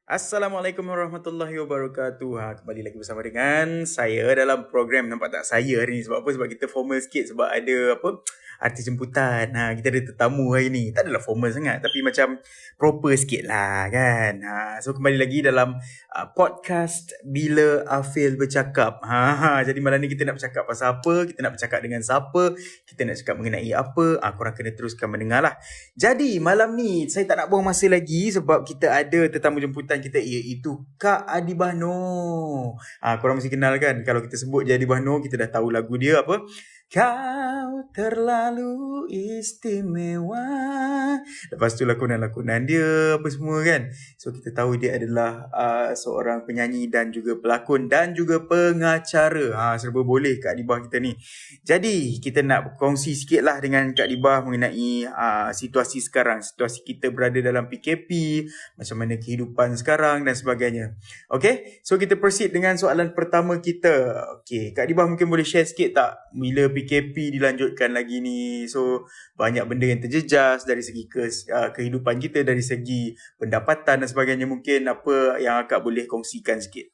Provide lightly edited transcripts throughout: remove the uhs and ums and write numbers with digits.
Assalamualaikum warahmatullahi wabarakatuh. Kembali lagi bersama dengan saya dalam program. Nampak tak saya hari ni? Sebab apa? Sebab kita formal sikit. Sebab ada artis jemputan. Kita ada tetamu hari ni. Tak adalah formal sangat. Tapi macam proper sikit lah kan. So kembali lagi dalam podcast Bila Afil Bercakap. Jadi malam ni kita nak bercakap pasal apa? Kita nak bercakap dengan siapa? Kita nak cakap mengenai apa? Korang kena teruskan mendengar lah. Jadi malam ni saya tak nak buang masa lagi sebab kita ada tetamu jemputan kita iaitu Kak Adibah Noor. Korang mesti kenal kan, kalau kita sebut je Adibah Noor, kita dah tahu lagu dia apa? Kau terlalu istimewa. Lepas tu lakonan-lakonan dia apa semua kan. So kita tahu dia adalah seorang penyanyi dan juga pelakon dan juga pengacara. Serba boleh Kak Adibah kita ni. Jadi kita nak berkongsi sikit lah dengan Kak Adibah mengenai situasi sekarang. Situasi kita berada dalam PKP, macam mana kehidupan sekarang dan sebagainya. Okay, so kita proceed dengan soalan pertama kita. Okay, Kak Adibah mungkin boleh share sikit tak bila PKP dilanjutkan lagi ni? So banyak benda yang terjejas dari segi kehidupan kita, dari segi pendapatan dan sebagainya. Mungkin apa yang Kak boleh kongsikan sikit?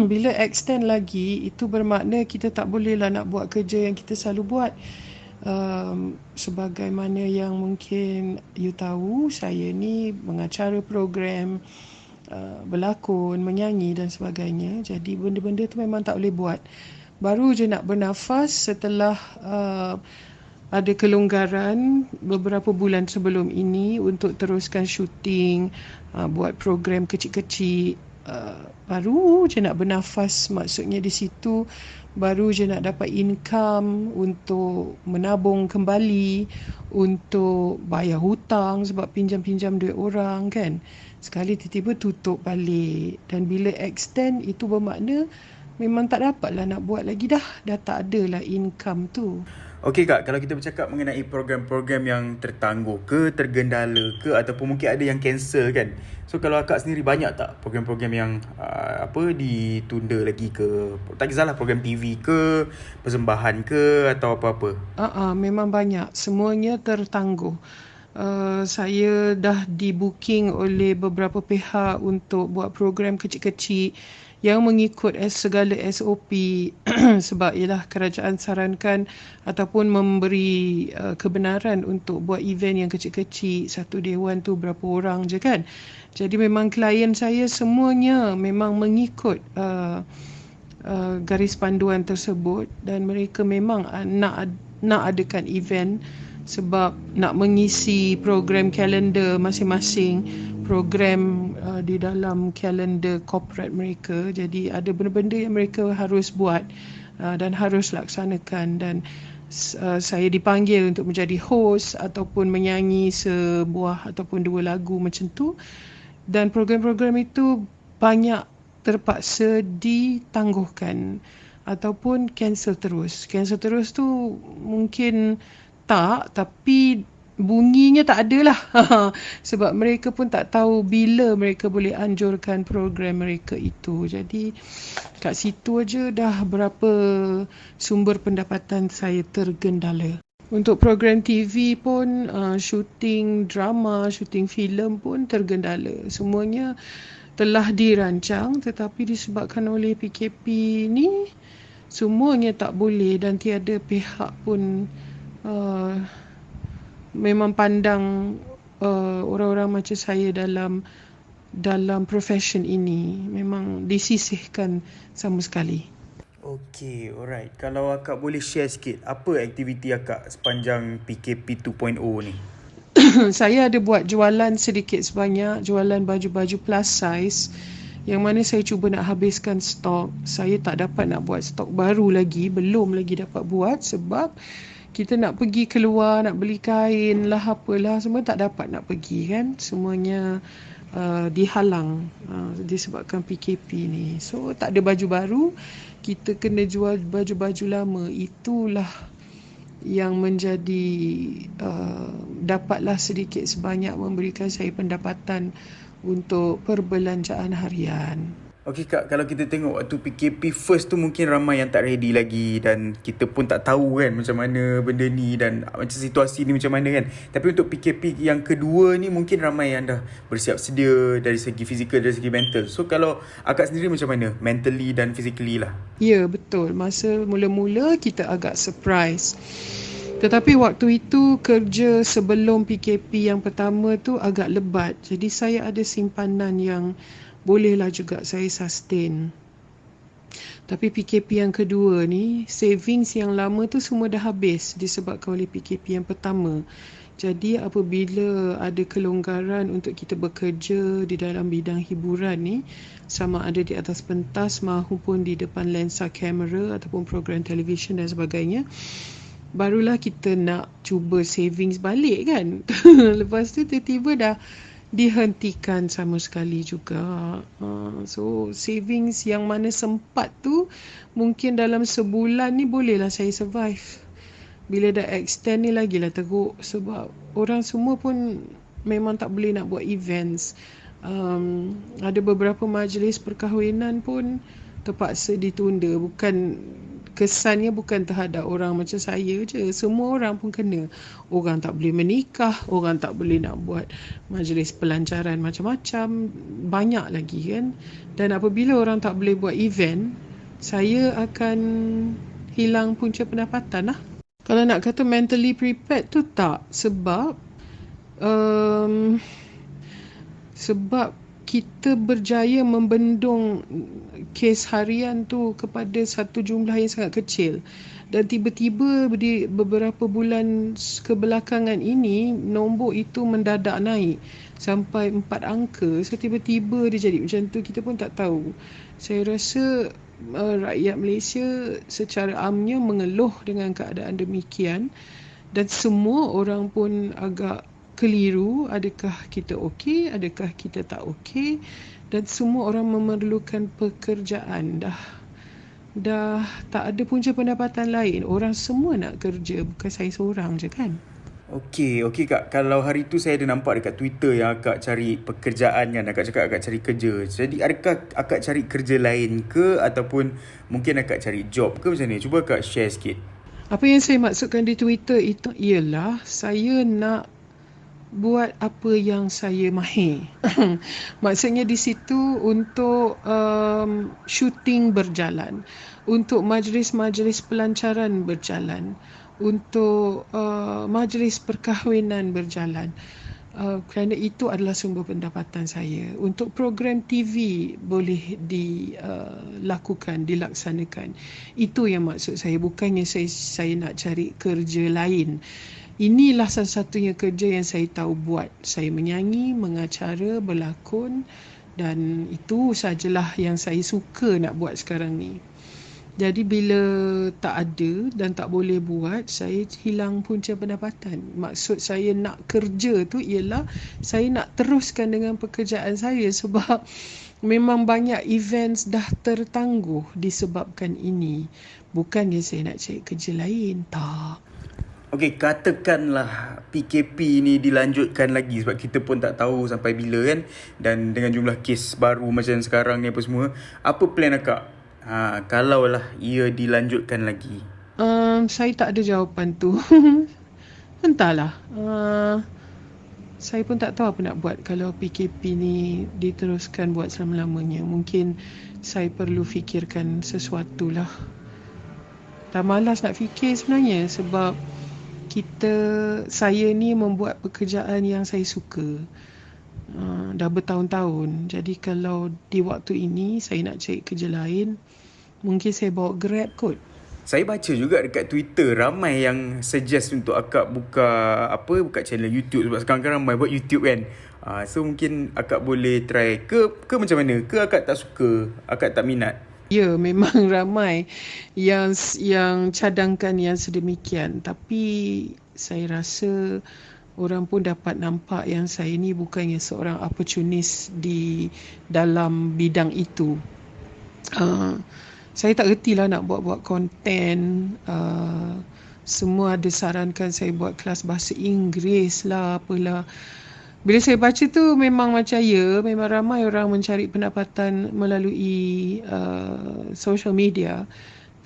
Bila extend lagi, itu bermakna kita tak bolehlah nak buat kerja yang kita selalu buat. Sebagaimana yang mungkin you tahu, saya ni mengacara program, berlakon, menyanyi dan sebagainya. Jadi benda-benda tu memang tak boleh buat. Baru je nak bernafas setelah ada kelonggaran beberapa bulan sebelum ini untuk teruskan syuting, buat program kecil-kecil. Baru je nak bernafas, maksudnya di situ baru je nak dapat income untuk menabung kembali, untuk bayar hutang sebab pinjam-pinjam duit orang kan. Sekali tiba-tiba tutup balik, dan bila extend itu bermakna memang tak dapatlah nak buat lagi dah tak ada lah income tu. Okey Kak, kalau kita bercakap mengenai program-program yang tertangguh ke, tergendala ke, ataupun mungkin ada yang cancel kan. So kalau Kak sendiri banyak tak program-program yang ditunda lagi ke? Tak kisahlah program TV ke, persembahan ke atau apa-apa. Memang banyak. Semuanya tertangguh. Saya dah di-booking oleh beberapa pihak untuk buat program kecil-kecil yang mengikut segala SOP sebab ialah kerajaan sarankan ataupun memberi kebenaran untuk buat event yang kecil-kecil. Satu dewan tu berapa orang je kan. Jadi memang klien saya semuanya memang mengikut garis panduan tersebut, dan mereka memang nak adakan event sebab nak mengisi program kalender masing-masing, program di dalam kalender corporate mereka. Jadi ada benda-benda yang mereka harus buat dan harus laksanakan, dan saya dipanggil untuk menjadi host ataupun menyanyi sebuah ataupun dua lagu macam tu. Dan program-program itu banyak terpaksa ditangguhkan ataupun cancel terus. Cancel terus tu mungkin tak, tapi bunyinya tak ada lah. Sebab mereka pun tak tahu bila mereka boleh anjurkan program mereka itu. Jadi kat situ aja dah berapa sumber pendapatan saya tergendala. Untuk program TV pun, syuting drama, syuting filem pun tergendala. Semuanya telah dirancang tetapi disebabkan oleh PKP ni semuanya tak boleh, dan tiada pihak pun memang pandang orang-orang macam saya dalam profession ini, memang disisihkan sama sekali. Okey, alright. Kalau Akak boleh share sikit, apa aktiviti Akak sepanjang PKP 2.0 ni? Saya ada buat jualan sedikit sebanyak, jualan baju-baju plus size yang mana saya cuba nak habiskan stok. Saya tak dapat nak buat stok baru lagi, belum lagi dapat buat sebab kita nak pergi keluar, nak beli kain lah, apalah, semua tak dapat nak pergi kan. Semuanya dihalang disebabkan PKP ni. So tak ada baju baru, kita kena jual baju-baju lama. Itulah yang menjadi dapatlah sedikit sebanyak memberikan saya pendapatan untuk perbelanjaan harian. Okey Kak, kalau kita tengok waktu PKP first tu mungkin ramai yang tak ready lagi dan kita pun tak tahu kan macam mana benda ni dan macam situasi ni macam mana kan. Tapi untuk PKP yang kedua ni mungkin ramai yang dah bersiap sedia dari segi fizikal, dari segi mental. So kalau akak sendiri macam mana? Mentally dan physically lah. Ya, betul. Masa mula-mula kita agak surprise. Tetapi waktu itu kerja sebelum PKP yang pertama tu agak lebat. Jadi saya ada simpanan yang bolehlah juga saya sustain. Tapi PKP yang kedua ni, savings yang lama tu semua dah habis disebabkan oleh PKP yang pertama. Jadi apabila ada kelonggaran untuk kita bekerja di dalam bidang hiburan ni, sama ada di atas pentas maupun di depan lensa kamera ataupun program televisyen dan sebagainya, barulah kita nak cuba savings balik kan. Lepas tu tiba-tiba dah dihentikan sama sekali juga. So savings yang mana sempat tu mungkin dalam sebulan ni bolehlah saya survive. Bila dah extend ni lagilah teruk sebab orang semua pun memang tak boleh nak buat events. Ada beberapa majlis perkahwinan pun terpaksa ditunda. Kesannya bukan terhadap orang macam saya je. Semua orang pun kena. Orang tak boleh menikah, orang tak boleh nak buat majlis pelancaran macam-macam. Banyak lagi kan. Dan apabila orang tak boleh buat event, saya akan hilang punca pendapatan lah. Kalau nak kata mentally prepared tu tak. Sebab kita berjaya membendung kes harian tu kepada satu jumlah yang sangat kecil. Dan tiba-tiba di beberapa bulan kebelakangan ini, nombor itu mendadak naik sampai 4 angka. So tiba-tiba dia jadi macam tu, kita pun tak tahu. Saya rasa rakyat Malaysia secara amnya mengeluh dengan keadaan demikian. Dan semua orang pun agak keliru, adakah kita okey, adakah kita tak okey, dan semua orang memerlukan pekerjaan. Dah tak ada punca pendapatan lain. Orang semua nak kerja, bukan saya seorang je kan. Okey Kak, kalau hari tu saya ada nampak dekat Twitter yang akak cari pekerjaan kan, akak cakap akak cari kerja. Jadi adakah akak cari kerja lain ke ataupun mungkin akak cari job ke macam ni? Cuba akak share sikit. Apa yang saya maksudkan di Twitter itu ialah saya nak buat apa yang saya mahir. Maksudnya di situ untuk shooting berjalan, untuk majlis-majlis pelancaran berjalan, untuk majlis perkahwinan berjalan. Kerana itu adalah sumber pendapatan saya. Untuk program TV boleh dilaksanakan. Itu yang maksud saya. Bukannya saya nak cari kerja lain. Inilah satu-satunya kerja yang saya tahu buat. Saya menyanyi, mengacara, berlakon dan itu sajalah yang saya suka nak buat sekarang ni. Jadi bila tak ada dan tak boleh buat, saya hilang punca pendapatan. Maksud saya nak kerja tu ialah saya nak teruskan dengan pekerjaan saya sebab memang banyak events dah tertangguh disebabkan ini. Bukannya saya nak cari kerja lain, tak. Okey, katakanlah PKP ni dilanjutkan lagi sebab kita pun tak tahu sampai bila kan. Dan dengan jumlah kes baru macam sekarang ni apa semua, apa plan akak? Kalaulah ia dilanjutkan lagi. Saya tak ada jawapan tu. Entahlah. Saya pun tak tahu apa nak buat kalau PKP ni diteruskan buat selama-lamanya. Mungkin saya perlu fikirkan sesuatu lah. Dah malas nak fikir sebenarnya sebab saya ni membuat pekerjaan yang saya suka dah bertahun-tahun. Jadi kalau di waktu ini saya nak cari kerja lain, mungkin saya bawa Grab kot. Saya baca juga dekat Twitter ramai yang suggest untuk akak buka channel YouTube sebab sekarang ramai buat YouTube kan. So mungkin akak boleh try ke macam mana? Ke akak tak suka, akak tak minat? Ya, memang ramai yang cadangkan yang sedemikian. Tapi saya rasa orang pun dapat nampak yang saya ni bukannya seorang opportunis di dalam bidang itu. Saya tak reti lah nak buat konten. Semua ada sarankan saya buat kelas bahasa Inggeris lah, apalah. Bila saya baca tu memang macam memang ramai orang mencari pendapatan melalui social media.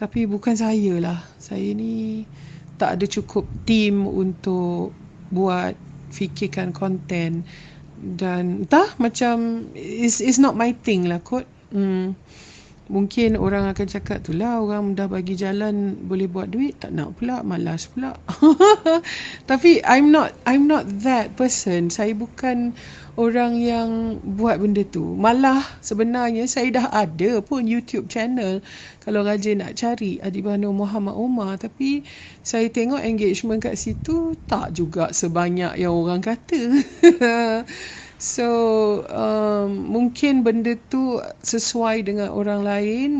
Tapi bukan saya lah. Saya ni tak ada cukup team untuk buat fikirkan konten. Dan entah macam it's not my thing lah kot. Mungkin orang akan cakap tu lah, orang dah bagi jalan boleh buat duit, tak nak pula, malas pula. Tapi I'm not that person. Saya bukan orang yang buat benda tu. Malah sebenarnya saya dah ada pun YouTube channel. Kalau rajin nak cari Adibano Muhammad Omar, tapi saya tengok engagement kat situ tak juga sebanyak yang orang kata. So mungkin benda tu sesuai dengan orang lain,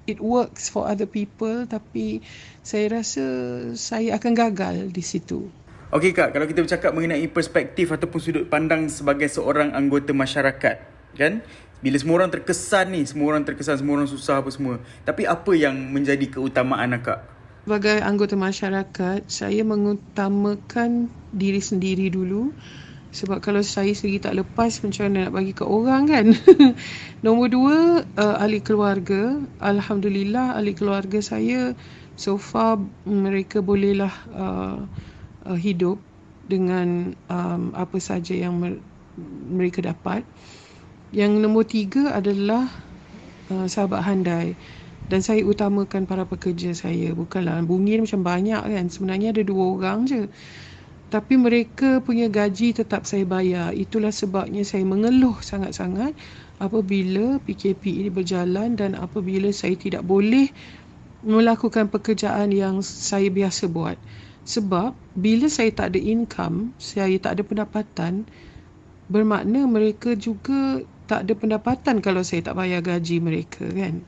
it works for other people, tapi saya rasa saya akan gagal di situ. Okey Kak, kalau kita bercakap mengenai perspektif ataupun sudut pandang sebagai seorang anggota masyarakat, kan? Bila semua orang terkesan, semua orang susah apa semua. Tapi apa yang menjadi keutamaan Kak? Sebagai anggota masyarakat, saya mengutamakan diri sendiri dulu. Sebab kalau saya sendiri tak lepas, macam mana nak bagi ke orang kan? Nombor 2, ahli keluarga. Alhamdulillah, ahli keluarga saya so far mereka bolehlah hidup dengan apa saja yang mereka dapat. Yang nombor 3 adalah sahabat handai. Dan saya utamakan para pekerja saya. Bukanlah bunyi macam banyak kan. Sebenarnya ada 2 orang je. Tapi mereka punya gaji tetap saya bayar. Itulah sebabnya saya mengeluh sangat-sangat apabila PKP ini berjalan dan apabila saya tidak boleh melakukan pekerjaan yang saya biasa buat. Sebab bila saya tak ada income, saya tak ada pendapatan, bermakna mereka juga tak ada pendapatan kalau saya tak bayar gaji mereka kan.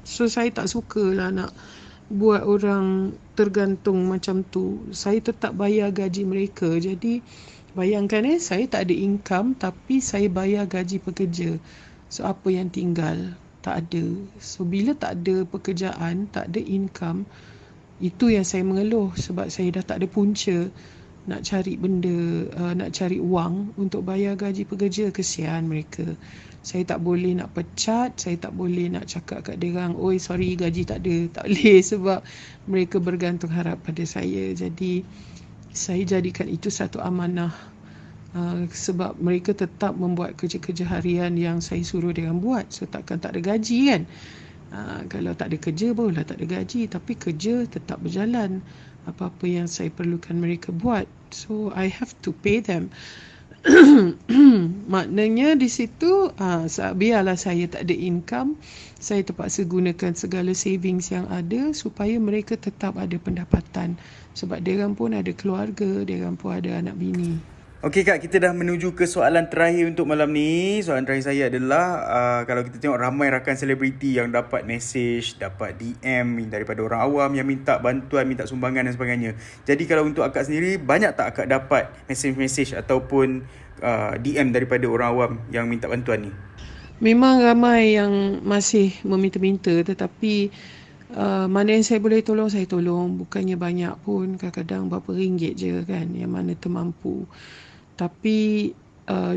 So saya tak sukalah nak buat orang tergantung macam tu. Saya tetap bayar gaji mereka. Jadi bayangkan saya tak ada income tapi saya bayar gaji pekerja. So apa yang tinggal? Tak ada. So bila tak ada pekerjaan, tak ada income, itu yang saya mengeluh sebab saya dah tak ada punca nak cari benda, nak cari wang untuk bayar gaji pekerja. Kesian mereka. Saya tak boleh nak pecat, saya tak boleh nak cakap kat dia orang, oi sorry gaji tak ada. Tak boleh sebab mereka bergantung harap pada saya. Jadi saya jadikan itu satu amanah. Sebab mereka tetap membuat kerja-kerja harian yang saya suruh dia orang buat. So takkan tak ada gaji kan. Kalau tak ada kerja barulah tak ada gaji. Tapi kerja tetap berjalan. Apa-apa yang saya perlukan mereka buat. So I have to pay them. Maknanya di situ biarlah saya tak ada income, saya terpaksa gunakan segala savings yang ada supaya mereka tetap ada pendapatan. Sebab diorang pun ada keluarga, diorang pun ada anak bini. Okey Kak, kita dah menuju ke soalan terakhir untuk malam ni. Soalan terakhir saya adalah kalau kita tengok ramai rakan selebriti yang dapat message, dapat DM daripada orang awam yang minta bantuan, minta sumbangan dan sebagainya. Jadi kalau untuk akak sendiri, banyak tak akak dapat message ataupun DM daripada orang awam yang minta bantuan ni? Memang ramai yang masih meminta-minta, tetapi mana yang saya boleh tolong, saya tolong. Bukannya banyak pun, kadang-kadang berapa ringgit je kan, yang mana termampu. Tapi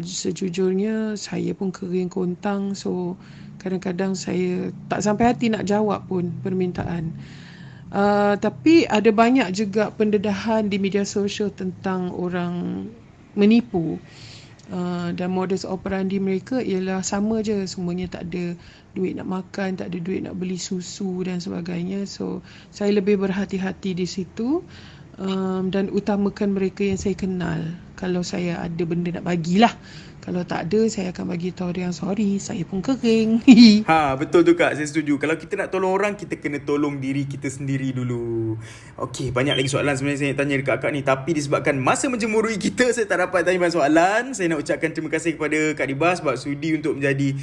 sejujurnya saya pun kering kontang, so kadang-kadang saya tak sampai hati nak jawab pun permintaan. Tapi ada banyak juga pendedahan di media sosial tentang orang menipu. Dan modus operandi mereka ialah sama je, semuanya tak ada duit nak makan, tak ada duit nak beli susu dan sebagainya. So saya lebih berhati-hati di situ, dan utamakan mereka yang saya kenal. Kalau saya ada benda nak bagilah, kalau tak ada saya akan bagi tahu dia yang sorry, saya pun kering. Betul tu Kak, saya setuju. Kalau kita nak tolong orang, kita kena tolong diri kita sendiri dulu. Okey, banyak lagi soalan sebenarnya saya nak tanya dekat Kak ni, tapi disebabkan masa menjemurui kita, saya tak dapat tanya banyak soalan. Saya nak ucapkan terima kasih kepada Kak Dibah sebab sudi untuk menjadi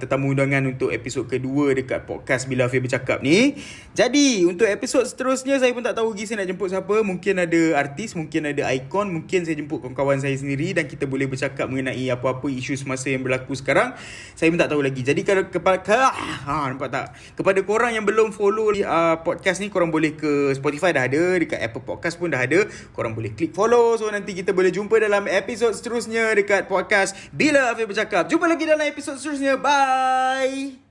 tetamu undangan untuk episod kedua dekat podcast Bila Afir Bercakap ni. Jadi, untuk episod seterusnya saya pun tak tahu lagi saya nak jemput siapa. Mungkin ada artis, mungkin ada ikon, mungkin saya jemput kawan-kawan saya sendiri dan kita boleh bercakap mengenai apa-apa isu semasa yang berlaku sekarang. Saya pun tak tahu lagi. Jadi kalau nampak tak? Kepada korang yang belum follow podcast ni, korang boleh ke Spotify dah ada, dekat Apple Podcast pun dah ada. Korang boleh klik follow, so nanti kita boleh jumpa dalam episod seterusnya dekat podcast Bila Afiq Bercakap. Jumpa lagi dalam episod seterusnya. Bye.